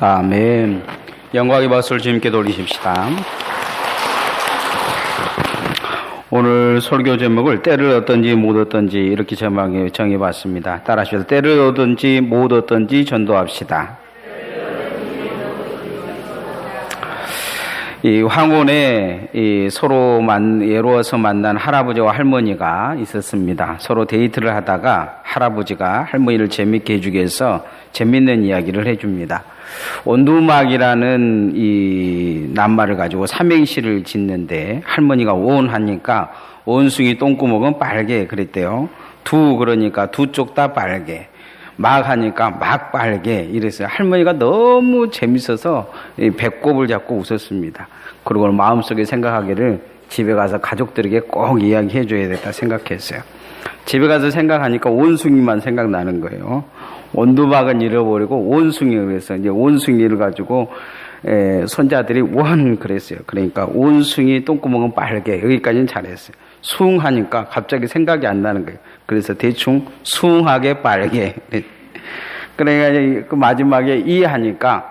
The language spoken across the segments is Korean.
아멘. 영광의 박수를 주님께 돌리십시다. 오늘 설교 제목을 때를 얻든지 못 얻든지 이렇게 정해봤습니다. 따라하시죠. 때를 얻든지 못 얻든지 전도합시다. 이 황혼에 서로 외로워서 만난 할아버지와 할머니가 있었습니다. 서로 데이트를 하다가 할아버지가 할머니를 재밌게 해주기 위해서 재밌는 이야기를 해줍니다. 온두막이라는 이 낱말을 가지고 삼행시를 짓는데 할머니가 온 하니까 온숭이 똥구멍은 빨개 그랬대요. 두 그러니까 두 쪽 다 빨개. 막 하니까 막 빨개 이랬어요. 할머니가 너무 재밌어서 배꼽을 잡고 웃었습니다. 그리고 마음속에 생각하기를 집에 가서 가족들에게 꼭 이야기해 줘야겠다 생각했어요. 집에 가서 생각하니까 온숭이만 생각나는 거예요. 온두막은 잃어버리고 온숭이를 그래서 이제 온숭이를 가지고 손자들이 원 그랬어요. 그러니까 온숭이 똥구멍은 빨개 여기까지는 잘했어요. 숭하니까 갑자기 생각이 안 나는 거예요. 그래서 대충 숭하게 빨개. 그러니까 그 마지막에 이 하니까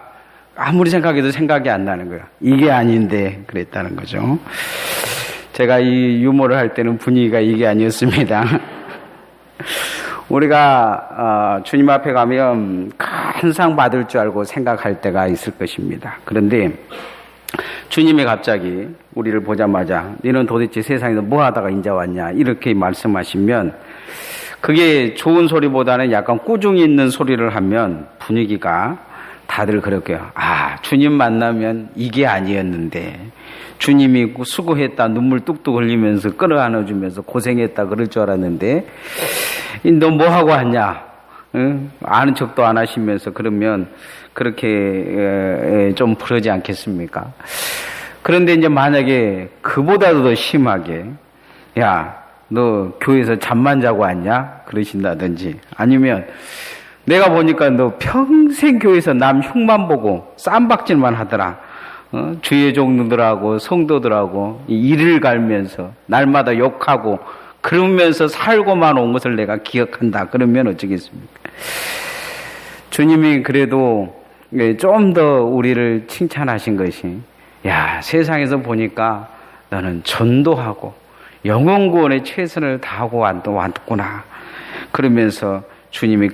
아무리 생각해도 생각이 안 나는 거예요. 이게 아닌데 그랬다는 거죠. 제가 이 유머를 할 때는 분위기가 이게 아니었습니다. 우리가 주님 앞에 가면 큰 상 받을 줄 알고 생각할 때가 있을 것입니다. 그런데 주님이 갑자기 우리를 보자마자 너는 도대체 세상에서 뭐 하다가 인자 왔냐 이렇게 말씀하시면 그게 좋은 소리보다는 약간 꾸중이 있는 소리를 하면 분위기가 다들 그럴게요. 아, 주님 만나면 이게 아니었는데 주님이 수고했다 눈물 뚝뚝 흘리면서 끌어안아주면서 고생했다 그럴 줄 알았는데 너 뭐 하고 왔냐? 응? 아는 척도 안 하시면서 그러면 그렇게 좀 그러지 않겠습니까? 그런데 이제 만약에 그보다도 더 심하게 야, 너 교회에서 잠만 자고 왔냐? 그러신다든지 아니면 내가 보니까 너 평생 교회에서 남 흉만 보고 쌈박질만 하더라. 주의 종들하고 성도들하고 일을 갈면서 날마다 욕하고 그러면서 살고만 온 것을 내가 기억한다. 그러면 어쩌겠습니까? 주님이 그래도 좀 더 우리를 칭찬하신 것이 야, 세상에서 보니까 너는 전도하고 영혼구원에 최선을 다하고 왔구나. 그러면서 주님이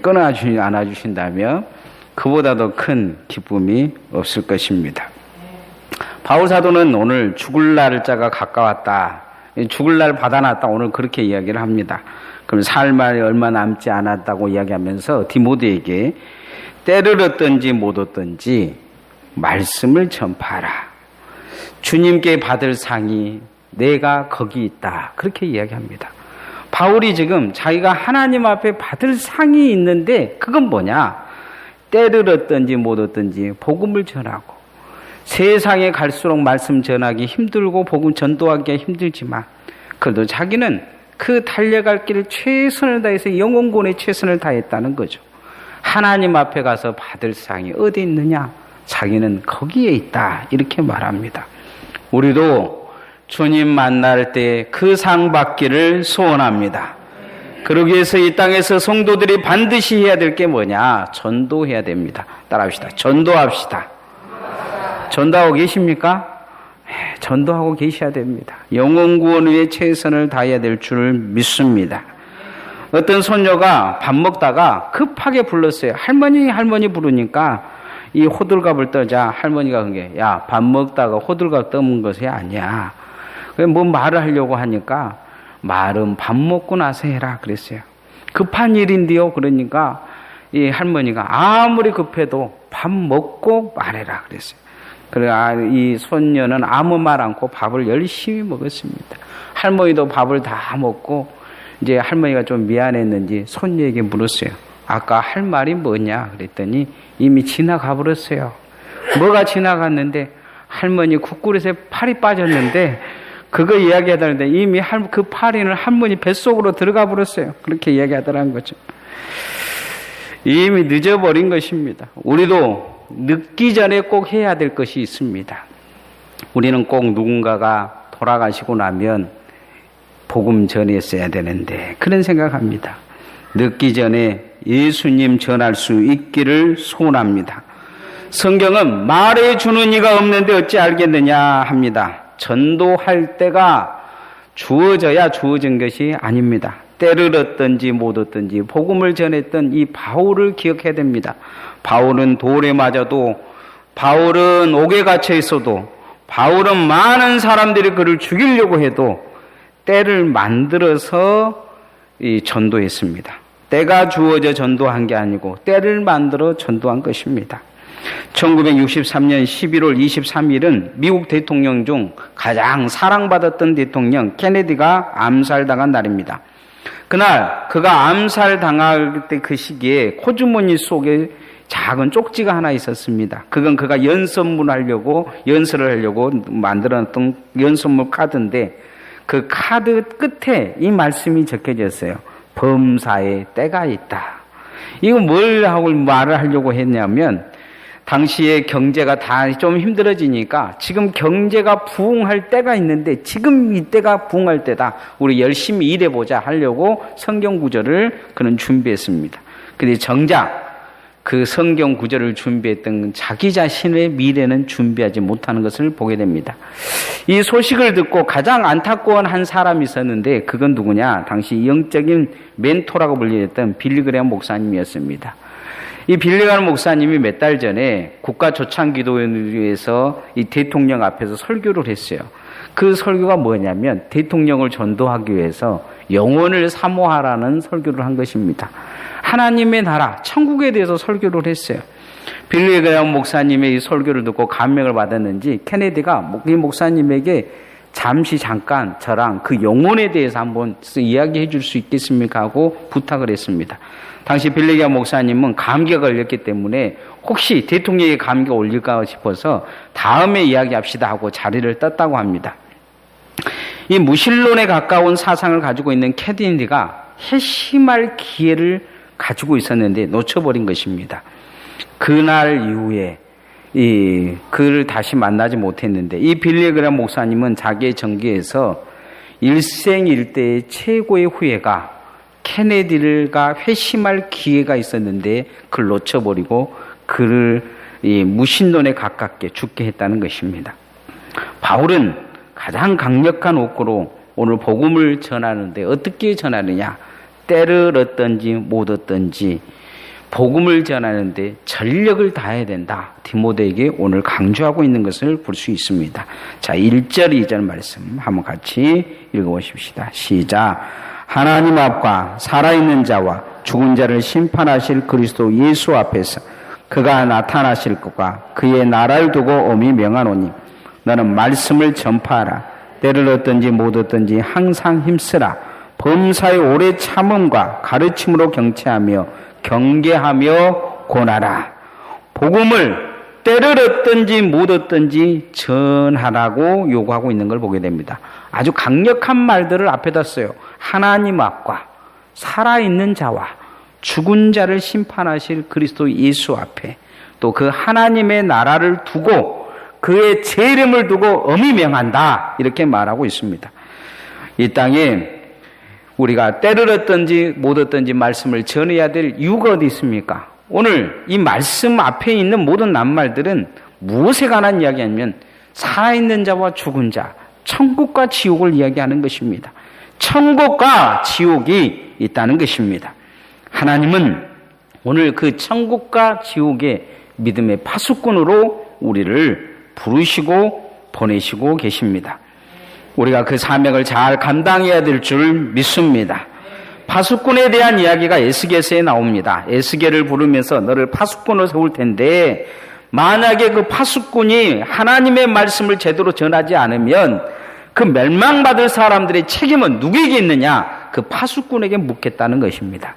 안아주신다면 그보다 더 큰 기쁨이 없을 것입니다. 바울 사도는 오늘 죽을 날짜가 가까웠다. 죽을 날 받아놨다. 오늘 그렇게 이야기를 합니다. 그럼 살 말이 얼마 남지 않았다고 이야기하면서 디모데에게 때를 얻든지 못 얻든지 말씀을 전파하라. 주님께 받을 상이 내가 거기 있다. 그렇게 이야기합니다. 바울이 지금 자기가 하나님 앞에 받을 상이 있는데 그건 뭐냐? 때를 얻든지 못 얻든지 복음을 전하고 세상에 갈수록 말씀 전하기 힘들고 복음 전도하기가 힘들지만 그래도 자기는 그 달려갈 길을 최선을 다해서 영혼구원에 최선을 다했다는 거죠. 하나님 앞에 가서 받을 상이 어디 있느냐? 자기는 거기에 있다. 이렇게 말합니다. 우리도 주님 만날 때 그 상 받기를 소원합니다. 그러기 위해서 이 땅에서 성도들이 반드시 해야 될 게 뭐냐? 전도해야 됩니다. 따라합시다. 전도합시다. 전도하고 계십니까? 전도하고 계셔야 됩니다. 영혼구원 위에 최선을 다해야 될 줄 믿습니다. 어떤 손녀가 밥 먹다가 급하게 불렀어요. 할머니 부르니까 이 호들갑을 떠자 할머니가 그게 야, 밥 먹다가 호들갑 떠는 것이 아니야. 뭐 말을 하려고 하니까 말은 밥 먹고 나서 해라 그랬어요. 급한 일인데요. 그러니까 이 할머니가 아무리 급해도 밥 먹고 말해라 그랬어요. 그래 이 손녀는 아무 말 않고 밥을 열심히 먹었습니다. 할머니도 밥을 다 먹고 이제 할머니가 좀 미안했는지 손녀에게 물었어요. 아까 할 말이 뭐냐 그랬더니 이미 지나가 버렸어요. 뭐가 지나갔는데 할머니 국그릇에 팔이 빠졌는데 그거 이야기하다는데 이미 그 파리는 할머니 뱃속으로 들어가 버렸어요. 그렇게 이야기하더라는 거죠. 이미 늦어버린 것입니다. 우리도 늦기 전에 꼭 해야 될 것이 있습니다. 우리는 꼭 누군가가 돌아가시고 나면 복음 전했어야 되는데 그런 생각합니다. 늦기 전에 예수님 전할 수 있기를 소원합니다. 성경은 말해주는 이가 없는데 어찌 알겠느냐 합니다. 전도할 때가 주어져야 주어진 것이 아닙니다. 때를 얻든지 못 얻든지 복음을 전했던 이 바울을 기억해야 됩니다. 바울은 돌에 맞아도, 바울은 옥에 갇혀 있어도, 바울은 많은 사람들이 그를 죽이려고 해도 때를 만들어서 전도했습니다. 때가 주어져 전도한 게 아니고 때를 만들어 전도한 것입니다. 1963년 11월 23일은 미국 대통령 중 가장 사랑받았던 대통령 케네디가 암살당한 날입니다. 그날 그가 암살당할 때 그 시기에 코주머니 속에 작은 쪽지가 하나 있었습니다. 그건 그가 연설을 하려고 만들어놨던 연설문 카드인데 그 카드 끝에 이 말씀이 적혀졌어요. 범사에 때가 있다. 이거 뭘 하고 말을 하려고 했냐면 당시에 경제가 다 좀 힘들어지니까 지금 경제가 부흥할 때가 있는데 지금 이때가 부흥할 때다. 우리 열심히 일해보자 하려고 성경 구절을 그는 준비했습니다. 근데 정작 그 성경 구절을 준비했던 자기 자신의 미래는 준비하지 못하는 것을 보게 됩니다. 이 소식을 듣고 가장 안타까운 한 사람이 있었는데 그건 누구냐? 당시 영적인 멘토라고 불리던 빌리그레엄 목사님이었습니다. 이 빌리그레엄 목사님이 몇 달 전에 국가조창기도회에서 이 대통령 앞에서 설교를 했어요. 그 설교가 뭐냐면 대통령을 전도하기 위해서 영혼을 사모하라는 설교를 한 것입니다. 하나님의 나라, 천국에 대해서 설교를 했어요. 빌리그레엄 목사님의 이 설교를 듣고 감명을 받았는지 케네디가 이 목사님에게 잠깐 저랑 그 영혼에 대해서 한번 이야기해 줄 수 있겠습니까? 하고 부탁을 했습니다. 당시 빌리그레엄 목사님은 감기가 걸렸기 때문에 혹시 대통령의 감기가 올릴까 싶어서 다음에 이야기합시다 하고 자리를 떴다고 합니다. 이 무신론에 가까운 사상을 가지고 있는 케네디가 회심할 기회를 가지고 있었는데 놓쳐버린 것입니다. 그날 이후에 그를 다시 만나지 못했는데 이 빌리그레엄 목사님은 자기의 전기에서 일생일대의 최고의 후회가 케네디가 회심할 기회가 있었는데 그를 놓쳐버리고 그를 무신론에 가깝게 죽게 했다는 것입니다. 바울은 가장 강력한 옥구로 오늘 복음을 전하는데 어떻게 전하느냐? 때를 얻든지 못 얻든지 복음을 전하는데 전력을 다해야 된다. 디모데에게 오늘 강조하고 있는 것을 볼 수 있습니다. 자, 1절, 2절 말씀 한번 같이 읽어보십시다. 시작. 하나님 앞과 살아있는 자와 죽은 자를 심판하실 그리스도 예수 앞에서 그가 나타나실 것과 그의 나라를 두고 엄히 명하노니 너는 말씀을 전파하라. 때를 얻든지 못 얻든지 항상 힘쓰라. 범사의 오래 참음과 가르침으로 경체하며 경계하며 권하라. 복음을 때를 얻든지 못 얻든지 전하라고 요구하고 있는 걸 보게 됩니다. 아주 강력한 말들을 앞에다 써요. 하나님 앞과 살아있는 자와 죽은 자를 심판하실 그리스도 예수 앞에 또 그 하나님의 나라를 두고 그의 재림을 두고 엄히 명한다. 이렇게 말하고 있습니다. 이 땅에 우리가 때를 얻든지 못 얻든지 말씀을 전해야 될 이유가 어디 있습니까? 오늘 이 말씀 앞에 있는 모든 낱말들은 무엇에 관한 이야기냐면 살아있는 자와 죽은 자, 천국과 지옥을 이야기하는 것입니다. 천국과 지옥이 있다는 것입니다. 하나님은 오늘 그 천국과 지옥의 믿음의 파수꾼으로 우리를 부르시고 보내시고 계십니다. 우리가 그 사명을 잘 감당해야 될 줄 믿습니다. 파수꾼에 대한 이야기가 에스겔서에 나옵니다. 에스겔을 부르면서 너를 파수꾼으로 세울 텐데 만약에 그 파수꾼이 하나님의 말씀을 제대로 전하지 않으면 그 멸망받을 사람들의 책임은 누구에게 있느냐? 그 파수꾼에게 묻겠다는 것입니다.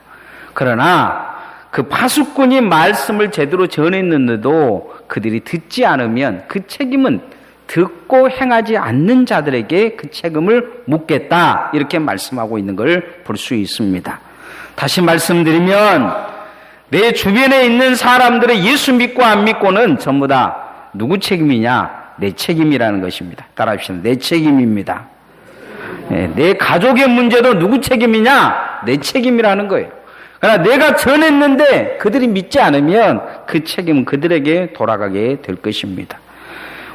그러나 그 파수꾼이 말씀을 제대로 전했는데도 그들이 듣지 않으면 그 책임은 듣고 행하지 않는 자들에게 그 책임을 묻겠다. 이렇게 말씀하고 있는 걸 볼 수 있습니다. 다시 말씀드리면 내 주변에 있는 사람들의 예수 믿고 안 믿고는 전부 다 누구 책임이냐? 내 책임이라는 것입니다. 따라합시다. 내 책임입니다. 내 가족의 문제도 누구 책임이냐? 내 책임이라는 거예요. 그러나 내가 전했는데 그들이 믿지 않으면 그 책임은 그들에게 돌아가게 될 것입니다.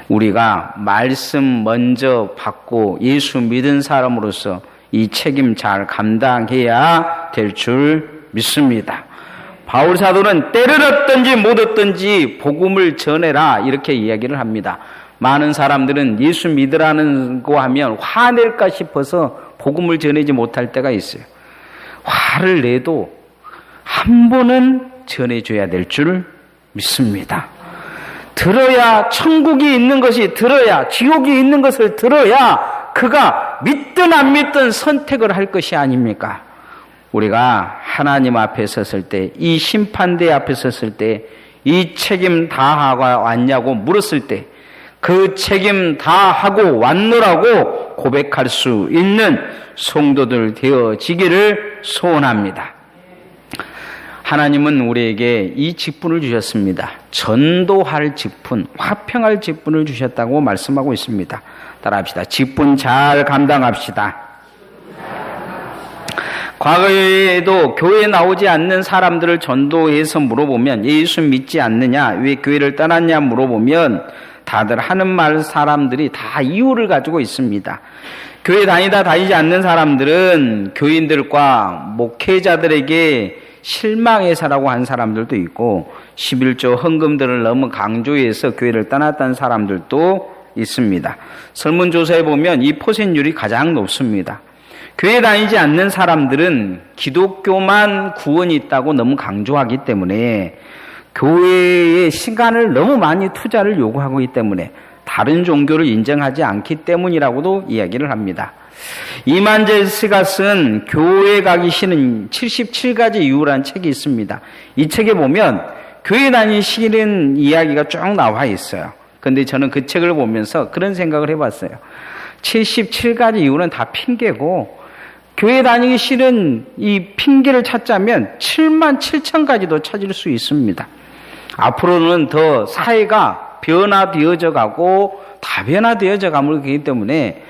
우리가 말씀 먼저 받고 예수 믿은 사람으로서 이 책임 잘 감당해야 될 줄 믿습니다. 바울 사도는 때를 얻든지 못 얻든지 복음을 전해라 이렇게 이야기를 합니다. 많은 사람들은 예수 믿으라는 거 하면 화낼까 싶어서 복음을 전하지 못할 때가 있어요. 화를 내도 한 번은 전해줘야 될 줄 믿습니다. 들어야 천국이 있는 것이 들어야 지옥이 있는 것을 들어야 그가 믿든 안 믿든 선택을 할 것이 아닙니까? 우리가 하나님 앞에 섰을 때, 이 심판대 앞에 섰을 때 이 책임 다 하고 왔냐고 물었을 때 그 책임 다 하고 왔노라고 고백할 수 있는 성도들 되어지기를 소원합니다. 하나님은 우리에게 이 직분을 주셨습니다. 전도할 직분, 화평할 직분을 주셨다고 말씀하고 있습니다. 따라합시다. 직분 잘 감당합시다. 과거에도 교회에 나오지 않는 사람들을 전도해서 물어보면 예수 믿지 않느냐, 왜 교회를 떠났냐 물어보면 다들 하는 말 사람들이 다 이유를 가지고 있습니다. 교회 다니지 않는 사람들은 교인들과 목회자들에게 실망해서라고 한 사람들도 있고 11조 헌금들을 너무 강조해서 교회를 떠났다는 사람들도 있습니다. 설문조사에 보면 이 포센율이 가장 높습니다. 교회 다니지 않는 사람들은 기독교만 구원이 있다고 너무 강조하기 때문에 교회에 시간을 너무 많이 투자를 요구하고 있기 때문에 다른 종교를 인정하지 않기 때문이라고도 이야기를 합니다. 이만재 씨가 쓴 교회 가기 싫은 77가지 이유라는 책이 있습니다. 이 책에 보면 교회 다니기 싫은 이야기가 쭉 나와 있어요. 그런데 저는 그 책을 보면서 그런 생각을 해봤어요. 77가지 이유는 다 핑계고 교회 다니기 싫은 이 핑계를 찾자면 7만 7천 가지도 찾을 수 있습니다. 앞으로는 더 사회가 변화되어져 가고 다변화되어져 가기 때문에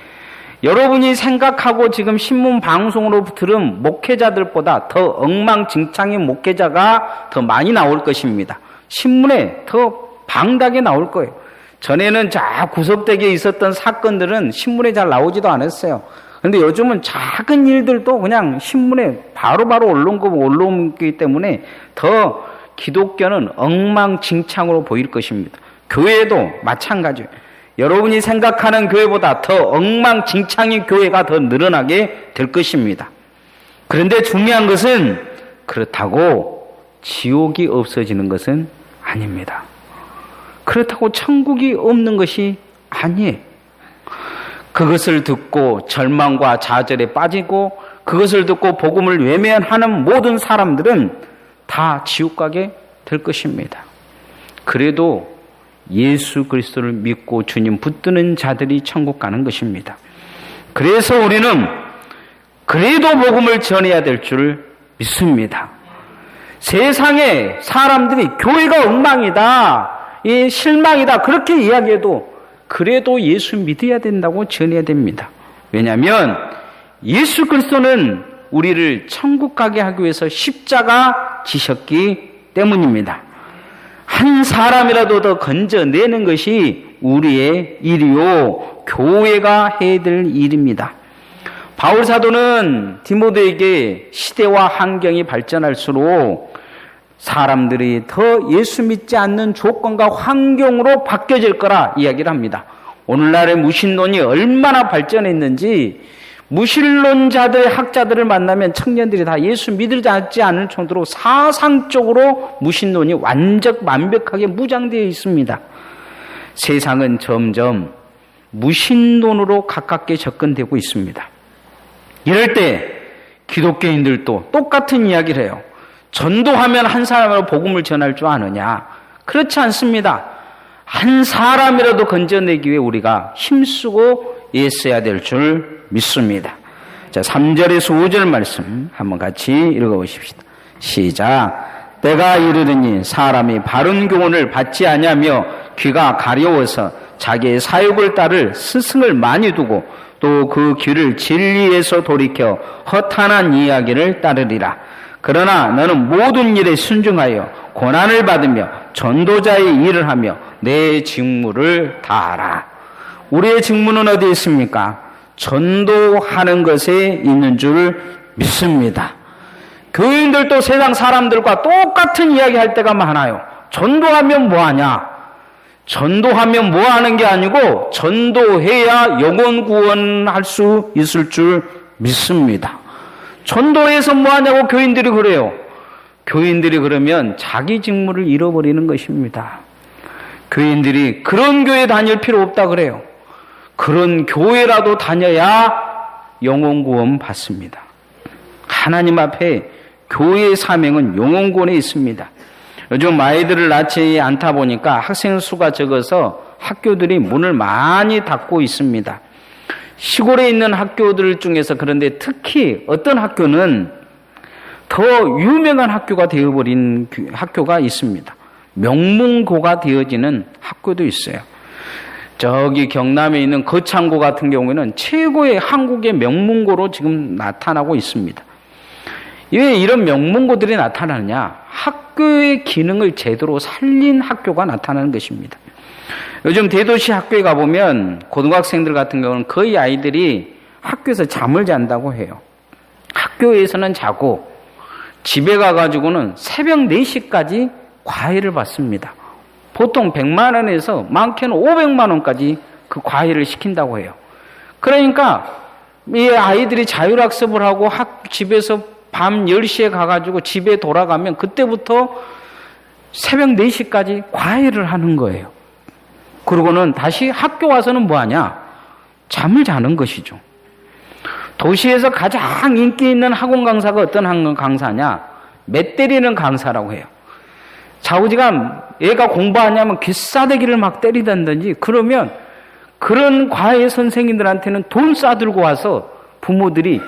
여러분이 생각하고 지금 신문 방송으로 들은 목회자들보다 더 엉망진창인 목회자가 더 많이 나올 것입니다. 신문에 더 방다하게 나올 거예요. 전에는 구석대기에 있었던 사건들은 신문에 잘 나오지도 않았어요. 그런데 요즘은 작은 일들도 그냥 신문에 바로바로 올라오기 때문에 더 기독교는 엉망진창으로 보일 것입니다. 교회도 마찬가지예요. 여러분이 생각하는 교회보다 더 엉망진창인 교회가 더 늘어나게 될 것입니다. 그런데 중요한 것은 그렇다고 지옥이 없어지는 것은 아닙니다. 그렇다고 천국이 없는 것이 아니에요. 그것을 듣고 절망과 좌절에 빠지고 그것을 듣고 복음을 외면하는 모든 사람들은 다 지옥 가게 될 것입니다. 그래도 예수 그리스도를 믿고 주님 붙드는 자들이 천국 가는 것입니다. 그래서 우리는 그래도 복음을 전해야 될 줄 믿습니다. 세상에 사람들이 교회가 엉망이다, 실망이다 그렇게 이야기해도 그래도 예수 믿어야 된다고 전해야 됩니다. 왜냐하면 예수 그리스도는 우리를 천국 가게 하기 위해서 십자가 지셨기 때문입니다. 한 사람이라도 더 건져내는 것이 우리의 일이요 교회가 해야 될 일입니다. 바울 사도는 디모데에게 시대와 환경이 발전할수록 사람들이 더 예수 믿지 않는 조건과 환경으로 바뀌어질 거라 이야기를 합니다. 오늘날의 무신론이 얼마나 발전했는지 무신론자들의 학자들을 만나면 청년들이 다 예수 믿지 않을 정도로 사상적으로 무신론이 완벽하게 무장되어 있습니다. 세상은 점점 무신론으로 가깝게 접근되고 있습니다. 이럴 때 기독교인들도 똑같은 이야기를 해요. 전도하면 한 사람으로 복음을 전할 줄 아느냐? 그렇지 않습니다. 한 사람이라도 건져내기 위해 우리가 힘쓰고 애써야 될 줄 믿습니다. 자, 3절에서 5절 말씀 한번 같이 읽어보십시다. 시작. 때가 이르르니 사람이 바른 교훈을 받지 아니하며 귀가 가려워서 자기의 사욕을 따를 스승을 많이 두고 또 그 귀를 진리에서 돌이켜 허탄한 이야기를 따르리라. 그러나 너는 모든 일에 순종하여 고난을 받으며 전도자의 일을 하며 내 직무를 다하라. 우리의 직무는 어디에 있습니까? 전도하는 것에 있는 줄 믿습니다. 교인들도 세상 사람들과 똑같은 이야기 할 때가 많아요. 전도하면 뭐하냐? 전도하면 뭐하는 게 아니고 전도해야 영혼 구원할 수 있을 줄 믿습니다. 전도해서 뭐하냐고 교인들이 그래요. 교인들이 그러면 자기 직무를 잃어버리는 것입니다. 교인들이 그런 교회 다닐 필요 없다 그래요. 그런 교회라도 다녀야 영혼 구원 받습니다. 하나님 앞에 교회의 사명은 영혼 구원에 있습니다. 요즘 아이들을 낳지 않다 보니까 학생 수가 적어서 학교들이 문을 많이 닫고 있습니다. 시골에 있는 학교들 중에서 그런데 특히 어떤 학교는 더 유명한 학교가 되어버린 학교가 있습니다. 명문고가 되어지는 학교도 있어요. 저기 경남에 있는 거창고 같은 경우에는 최고의 한국의 명문고로 지금 나타나고 있습니다. 왜 이런 명문고들이 나타나느냐? 학교의 기능을 제대로 살린 학교가 나타나는 것입니다. 요즘 대도시 학교에 가보면 고등학생들 같은 경우는 거의 아이들이 학교에서 잠을 잔다고 해요. 학교에서는 자고 집에 가가지고는 새벽 4시까지 과외를 받습니다. 보통 100만 원에서 많게는 500만 원까지 그 과외를 시킨다고 해요. 그러니까 이 아이들이 자율학습을 하고 집에서 밤 10시에 가가지고 집에 돌아가면 그때부터 새벽 4시까지 과외를 하는 거예요. 그러고는 다시 학교 와서는 뭐하냐? 잠을 자는 것이죠. 도시에서 가장 인기 있는 학원 강사가 어떤 학원 강사냐? 매 때리는 강사라고 해요. 좌우지간 애가 공부하냐면 귀싸대기를 막 때리던지 그러면 그런 과외 선생님들한테는 돈 싸들고 와서 부모들이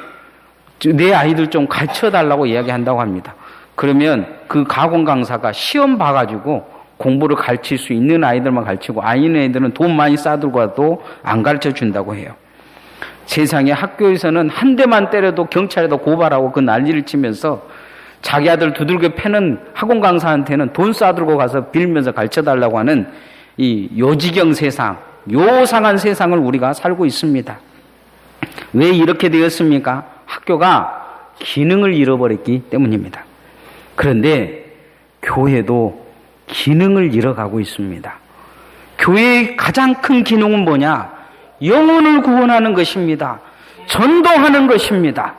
내 아이들 좀 가르쳐달라고 이야기한다고 합니다. 그러면 그 학원 강사가 시험 봐가지고 공부를 가르칠 수 있는 아이들만 가르치고 아닌 애들은 돈 많이 싸들고 와도 안 가르쳐 준다고 해요. 세상에 학교에서는 한 대만 때려도 경찰에다 고발하고 그 난리를 치면서 자기 아들 두들겨 패는 학원 강사한테는 돈 싸들고 가서 빌면서 가르쳐달라고 하는 이 요지경 세상, 요상한 세상을 우리가 살고 있습니다. 왜 이렇게 되었습니까? 학교가 기능을 잃어버렸기 때문입니다. 그런데 교회도 기능을 잃어가고 있습니다. 교회의 가장 큰 기능은 뭐냐? 영혼을 구원하는 것입니다. 전도하는 것입니다.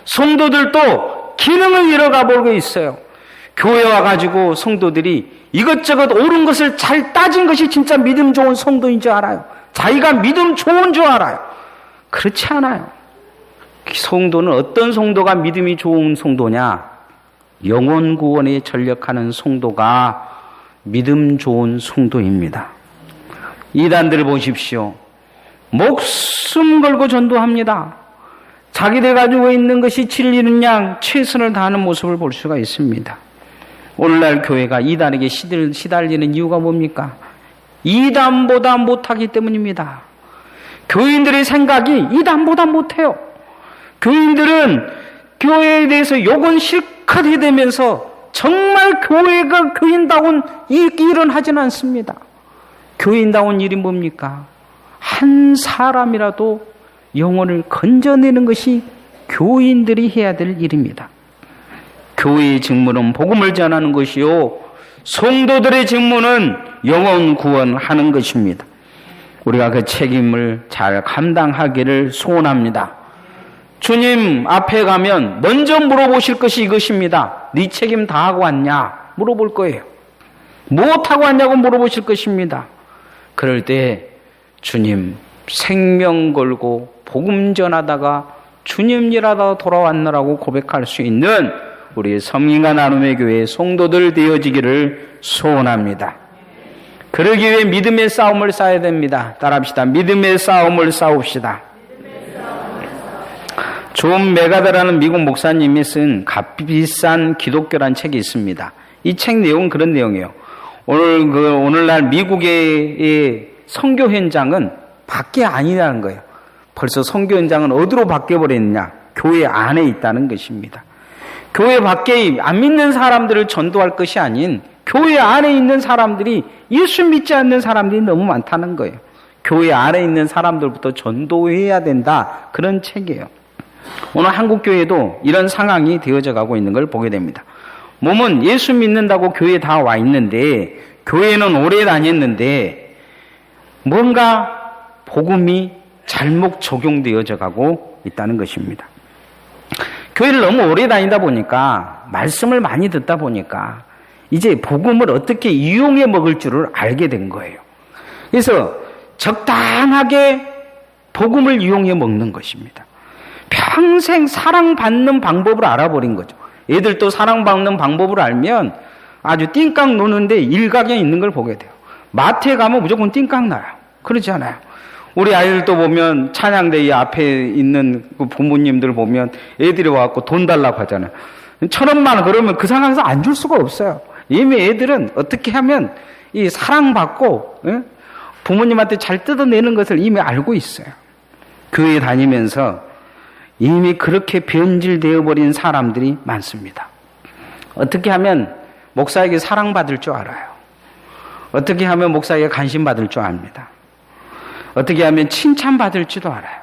성도들도 기능을 잃어가버리고 있어요. 교회 와가지고 성도들이 이것저것 옳은 것을 잘 따진 것이 진짜 믿음 좋은 성도인 줄 알아요. 자기가 믿음 좋은 줄 알아요. 그렇지 않아요. 성도는 어떤 성도가 믿음이 좋은 성도냐? 영혼 구원에 전력하는 성도가 믿음 좋은 성도입니다. 이단들을 보십시오. 목숨 걸고 전도합니다. 자기들 가지고 있는 것이 진리는 양 최선을 다하는 모습을 볼 수가 있습니다. 오늘날 교회가 이단에게 시달리는 이유가 뭡니까? 이단보다 못하기 때문입니다. 교인들의 생각이 이단보다 못해요. 교인들은 교회에 대해서 욕은 실컷 해대면서 정말 교회가 교인다운 이 일은 하지는 않습니다. 교인다운 일이 뭡니까? 한 사람이라도 영혼을 건져내는 것이 교인들이 해야 될 일입니다. 교회의 직무는 복음을 전하는 것이요, 성도들의 직무는 영혼 구원하는 것입니다. 우리가 그 책임을 잘 감당하기를 소원합니다. 주님 앞에 가면 먼저 물어보실 것이 이것입니다. 네 책임 다 하고 왔냐? 물어볼 거예요. 무엇하고 왔냐고 물어보실 것입니다. 그럴 때 주님 생명 걸고 복음 전하다가 주님 일하다 돌아왔느라고 고백할 수 있는 우리 섬김과 나눔의 교회 성도들 되어지기를 소원합니다. 그러기 위해 믿음의 싸움을 싸야 됩니다. 따라합시다. 믿음의 싸움을 싸웁시다. 존 메가더라는 미국 목사님이 쓴 값비싼 기독교란 책이 있습니다. 이 책 내용은 그런 내용이에요. 오늘날 미국의 선교 현장은 밖에 아니라는 거예요. 벌써 선교 현장은 어디로 바뀌어버렸느냐? 교회 안에 있다는 것입니다. 교회 밖에 안 믿는 사람들을 전도할 것이 아닌 교회 안에 있는 사람들이 예수 믿지 않는 사람들이 너무 많다는 거예요. 교회 안에 있는 사람들부터 전도해야 된다. 그런 책이에요. 오늘 한국교회도 이런 상황이 되어져 가고 있는 걸 보게 됩니다. 몸은 예수 믿는다고 교회에 다 와 있는데 교회는 오래 다녔는데 뭔가 복음이 잘못 적용되어져 가고 있다는 것입니다. 교회를 너무 오래 다니다 보니까 말씀을 많이 듣다 보니까 이제 복음을 어떻게 이용해 먹을 줄을 알게 된 거예요. 그래서 적당하게 복음을 이용해 먹는 것입니다. 평생 사랑받는 방법을 알아버린 거죠. 애들도 사랑받는 방법을 알면 아주 띵깡 노는데 일각에 있는 걸 보게 돼요. 마트에 가면 무조건 띵깡 나요. 그러지 않아요. 우리 아이들도 보면 찬양대회 앞에 있는 그 부모님들 보면 애들이 와갖고 돈 달라고 하잖아요. 1,000원만 그러면 그 상황에서 안 줄 수가 없어요. 이미 애들은 어떻게 하면 이 사랑받고 부모님한테 잘 뜯어내는 것을 이미 알고 있어요. 교회 다니면서 이미 그렇게 변질되어 버린 사람들이 많습니다. 어떻게 하면 목사에게 사랑받을 줄 알아요. 어떻게 하면 목사에게 관심받을 줄 압니다. 어떻게 하면 칭찬받을지도 알아요.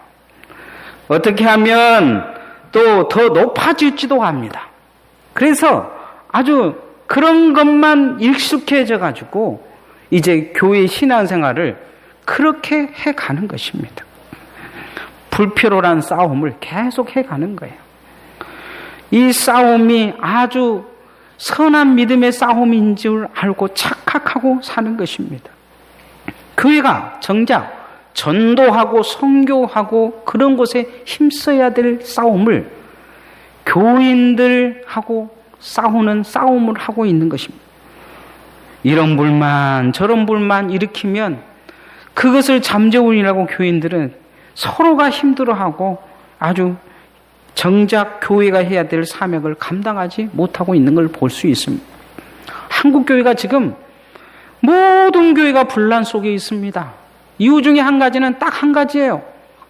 어떻게 하면 또 더 높아질지도 압니다. 그래서 아주 그런 것만 익숙해져 가지고 이제 교회 신앙생활을 그렇게 해가는 것입니다. 불필요한 싸움을 계속 해가는 거예요. 이 싸움이 아주 선한 믿음의 싸움인 줄 알고 착각하고 사는 것입니다. 교회가 정작 전도하고 선교하고 그런 곳에 힘써야 될 싸움을 교인들하고 싸우는 싸움을 하고 있는 것입니다. 이런 불만 저런 불만 일으키면 그것을 잠재우느라고 교인들은 서로가 힘들어하고 아주 정작 교회가 해야 될 사명을 감당하지 못하고 있는 걸 볼 수 있습니다. 한국 교회가 지금 모든 교회가 분란 속에 있습니다. 이유 중에 한 가지는 딱 한 가지예요.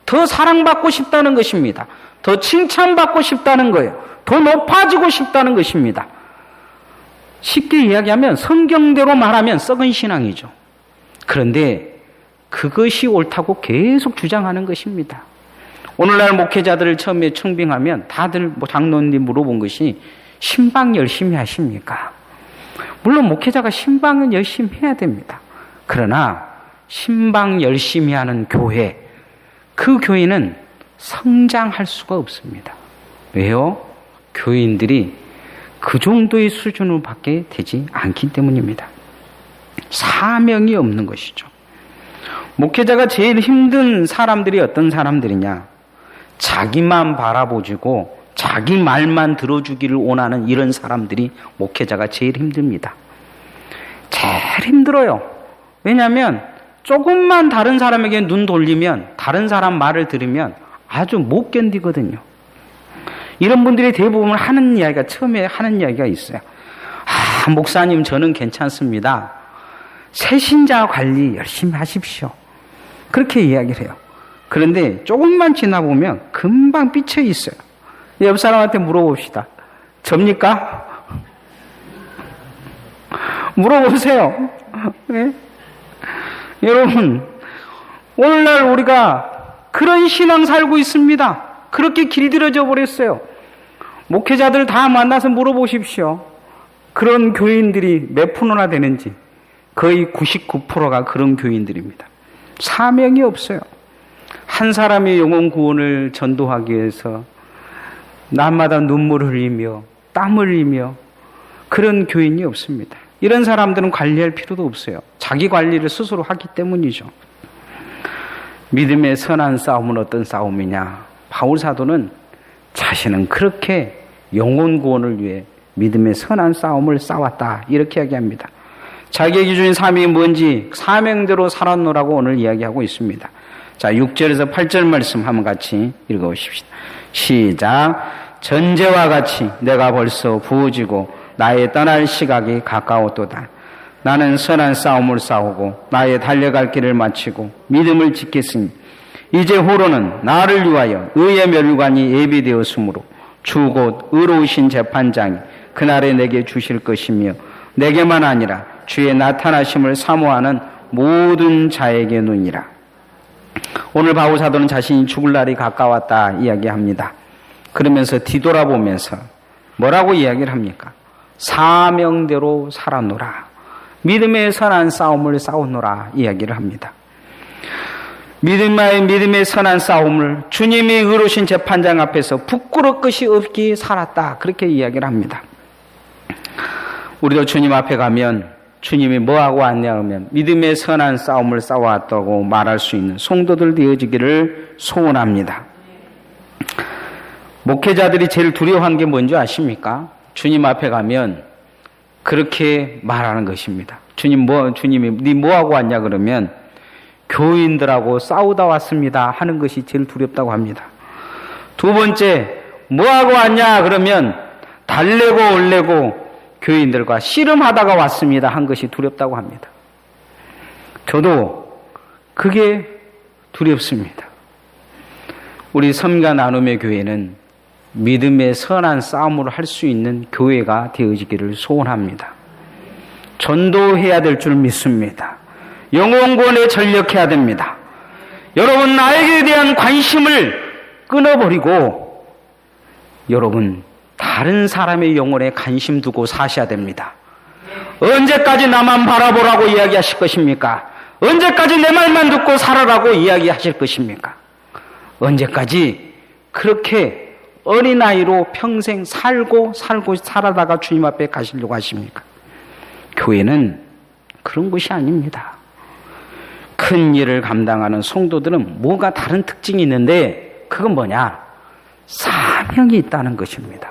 더 사랑받고 싶다는 것입니다. 더 칭찬받고 싶다는 거예요. 더 높아지고 싶다는 것입니다. 쉽게 이야기하면 성경대로 말하면 썩은 신앙이죠. 그런데 그것이 옳다고 계속 주장하는 것입니다. 오늘날 목회자들을 처음에 청빙하면 다들 장로님 물어본 것이 신방 열심히 하십니까? 물론 목회자가 신방은 열심히 해야 됩니다. 그러나 신방 열심히 하는 교회, 그 교회는 성장할 수가 없습니다. 왜요? 교인들이 그 정도의 수준으로 밖에 되지 않기 때문입니다. 사명이 없는 것이죠. 목회자가 제일 힘든 사람들이 어떤 사람들이냐? 자기만 바라보고 자기 말만 들어주기를 원하는 이런 사람들이 목회자가 제일 힘듭니다. 제일 힘들어요. 왜냐하면 조금만 다른 사람에게 눈 돌리면, 다른 사람 말을 들으면 아주 못 견디거든요. 이런 분들이 대부분 하는 이야기가, 처음에 하는 이야기가 있어요. 목사님 저는 괜찮습니다. 새신자 관리 열심히 하십시오. 그렇게 이야기를 해요. 그런데 조금만 지나보면 금방 삐쳐 있어요. 옆 사람한테 물어봅시다. 접니까? 물어보세요. 네? 여러분, 오늘날 우리가 그런 신앙 살고 있습니다. 그렇게 길들여져 버렸어요. 목회자들 다 만나서 물어보십시오. 그런 교인들이 몇 프로나 되는지. 거의 99%가 그런 교인들입니다. 사명이 없어요. 한 사람의 영혼 구원을 전도하기 위해서 날마다 눈물을 흘리며 땀을 흘리며 그런 교인이 없습니다. 이런 사람들은 관리할 필요도 없어요. 자기 관리를 스스로 하기 때문이죠. 믿음의 선한 싸움은 어떤 싸움이냐? 바울 사도는 자신은 그렇게 영혼 구원을 위해 믿음의 선한 싸움을 싸웠다. 이렇게 이야기합니다. 자기의 기준인 사명이 뭔지 사명대로 살았노라고 오늘 이야기하고 있습니다. 자, 6절에서 8절 말씀 한번 같이 읽어보십시다. 시작. 전제와 같이 내가 벌써 부어지고 나의 떠날 시각이 가까웠도다. 나는 선한 싸움을 싸우고 나의 달려갈 길을 마치고 믿음을 지켰으니 이제 호로는 나를 위하여 의의 멸관이 예비되었으므로 주 곧 의로우신 재판장이 그날에 내게 주실 것이며 내게만 아니라 주의 나타나심을 사모하는 모든 자에게는이라. 오늘 바울 사도는 자신이 죽을 날이 가까웠다 이야기합니다. 그러면서 뒤돌아보면서 뭐라고 이야기를 합니까? 사명대로 살아노라. 믿음의 선한 싸움을 싸우노라 이야기를 합니다. 믿음의 선한 싸움을 주님이 의로우신 재판장 앞에서 부끄러울 것이 없기 살았다. 그렇게 이야기를 합니다. 우리도 주님 앞에 가면 주님이 뭐하고 왔냐 하면 믿음의 선한 싸움을 싸워왔다고 말할 수 있는 성도들 되어지기를 소원합니다. 목회자들이 제일 두려워한 게 뭔지 아십니까? 주님 앞에 가면 그렇게 말하는 것입니다. 주님이 네 뭐하고 왔냐 그러면 교인들하고 싸우다 왔습니다 하는 것이 제일 두렵다고 합니다. 두 번째, 뭐하고 왔냐 그러면 달래고 올래고 교인들과 씨름하다가 왔습니다 한 것이 두렵다고 합니다. 저도 그게 두렵습니다. 우리 섬과 나눔의 교회는 믿음의 선한 싸움을 할 수 있는 교회가 되어지기를 소원합니다. 전도해야 될 줄 믿습니다. 영혼구원에 전력해야 됩니다. 여러분, 나에게 대한 관심을 끊어버리고 여러분 다른 사람의 영혼에 관심 두고 사셔야 됩니다. 언제까지 나만 바라보라고 이야기하실 것입니까? 언제까지 내 말만 듣고 살아라고 이야기하실 것입니까? 언제까지 그렇게 어린아이로 평생 살고 살아다가 주님 앞에 가시려고 하십니까? 교회는 그런 곳이 아닙니다. 큰 일을 감당하는 성도들은 뭔가 다른 특징이 있는데 그건 뭐냐? 사명이 있다는 것입니다.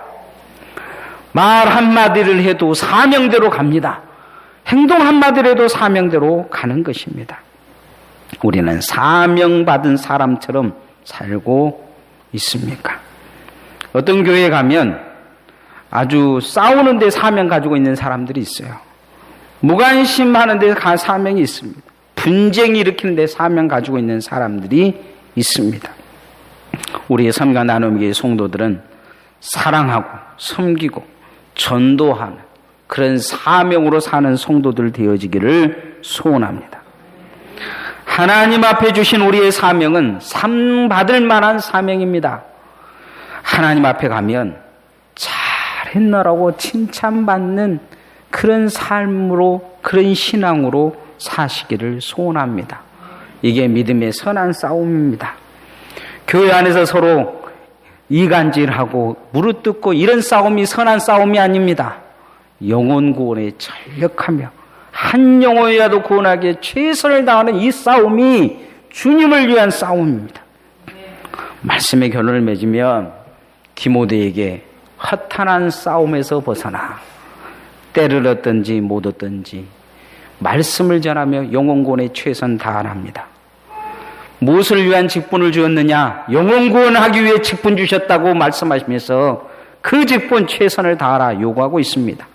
말 한마디를 해도 사명대로 갑니다. 행동 한마디를 해도 사명대로 가는 것입니다. 우리는 사명받은 사람처럼 살고 있습니까? 어떤 교회에 가면 아주 싸우는데 사명 가지고 있는 사람들이 있어요. 무관심하는데 사명이 있습니다. 분쟁 일으키는데 사명 가지고 있는 사람들이 있습니다. 우리의 섬과 나눔의 성도들은 사랑하고 섬기고 전도하는 그런 사명으로 사는 성도들 되어지기를 소원합니다. 하나님 앞에 주신 우리의 사명은 상 받을 만한 사명입니다. 하나님 앞에 가면 잘했노라고 칭찬받는 그런 삶으로, 그런 신앙으로 사시기를 소원합니다. 이게 믿음의 선한 싸움입니다. 교회 안에서 서로 이간질하고 무릎 뜯고 이런 싸움이 선한 싸움이 아닙니다. 영혼 구원에 전력하며 한 영혼이라도 구원하기 위해 최선을 다하는 이 싸움이 주님을 위한 싸움입니다. 말씀의 결론을 맺으면 디모데에게 허탄한 싸움에서 벗어나 때를 얻든지 못 얻든지 말씀을 전하며 영혼 구원에 최선 다하랍니다. 무엇을 위한 직분을 주었느냐? 영혼 구원하기 위해 직분 주셨다고 말씀하시면서 그 직분 최선을 다하라 요구하고 있습니다.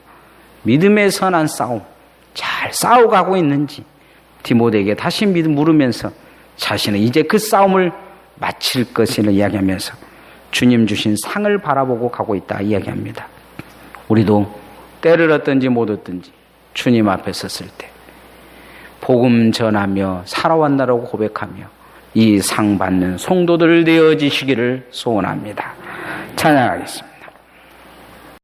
믿음의 선한 싸움 잘 싸워가고 있는지 디모데에게 다시 물으면서 자신은 이제 그 싸움을 마칠 것을 이야기하면서 주님 주신 상을 바라보고 가고 있다 이야기합니다. 우리도 때를 얻든지 못 얻든지 주님 앞에 섰을 때 복음 전하며 살아왔다라고 고백하며 이 상 받는 성도들 되어지시기를 소원합니다. 찬양하겠습니다.